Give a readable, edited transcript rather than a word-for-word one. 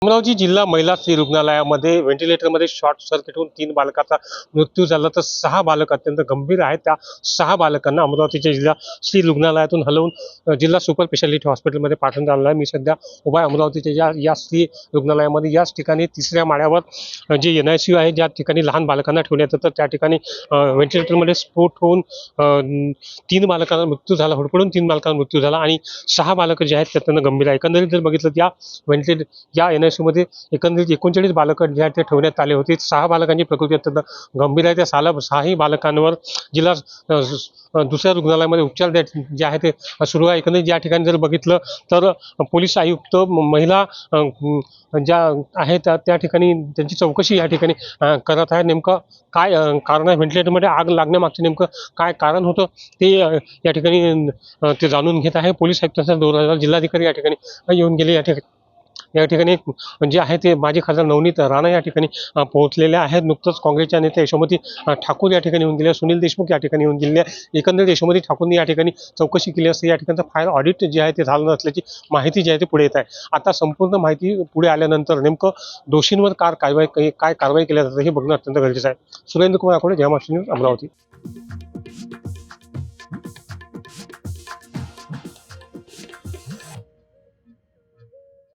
अमरावती जिल्हा महिला स्त्री रुग्णालयामध्ये व्हेंटिलेटरमध्ये शॉर्ट सर्किट होऊन 3 बालकांचा मृत्यू झाला, तर 6 बालक अत्यंत गंभीर आहेत. त्या 6 बालकांना अमरावतीच्या जिल्हा स्त्री रुग्णालयातून हलवून जिल्हा सुपर स्पेशालिटी हॉस्पिटलमध्ये पाठवण्यात आलेलं आहे. मी सध्या उभा आहे अमरावतीच्या या स्त्री रुग्णालयामध्ये. याच ठिकाणी 3ऱ्या माळ्यावर जे NICU आहे, ज्या ठिकाणी लहान बालकांना ठेवण्यात येतं, त्या ठिकाणी व्हेंटिलेटरमध्ये स्फोट होऊन 3 बालकांचा मृत्यू झाला, होरपळून 3 बालकांचा मृत्यू झाला आणि 6 बालकं जे आहेत ते अत्यंत गंभीर आहे. एकंदरीत जर बघितलं या NICU मध्ये एकंदरीत 39 बालकं जे आहेत ते ठेवण्यात आले होते. 6 बालकांची प्रकृती अत्यंत गंभीर आहे. त्या 6ही बालकांवर जिल्हा दुसऱ्या रुग्णालयामध्ये उपचार जे आहे ते सुरू आहे. एकंदरीत या ठिकाणी जर बघितलं तर पोलीस आयुक्त, महिला ज्या आहेत त्या ठिकाणी त्यांची चौकशी या ठिकाणी करत आहे. नेमकं काय कारण आहे, व्हेंटिलेटरमध्ये आग लागण्यामागचं नेमकं काय कारण होतं ते या ठिकाणी ते जाणून घेत आहे. पोलीस आयुक्तांचा दौरा जिल्हाधिकारी या ठिकाणी येऊन गेले. या ठिकाणी जे आहे ते माजी खासदार नवनीत राणा या ठिकाणी पोहोचलेले आहेत. नुकतंच काँग्रेसच्या नेते यशोमती ठाकूर या ठिकाणी येऊन गेले, सुनील देशमुख या ठिकाणी येऊन गेले. एकंदरीत यशोमती ठाकूरने या ठिकाणी चौकशी केली असते. या ठिकाणचं फायर ऑडिट जे आहे ते झालं नसल्याची माहिती जी आहे ते पुढे येत आहे. आता संपूर्ण माहिती पुढे आल्यानंतर नेमकं दोषींवर काय कारवाई केली जाते हे बघणं अत्यंत गरजेचं आहे. सुरेंद्र कुमार आकोडे, जय महाराष्ट्र न्यूज, अमरावती.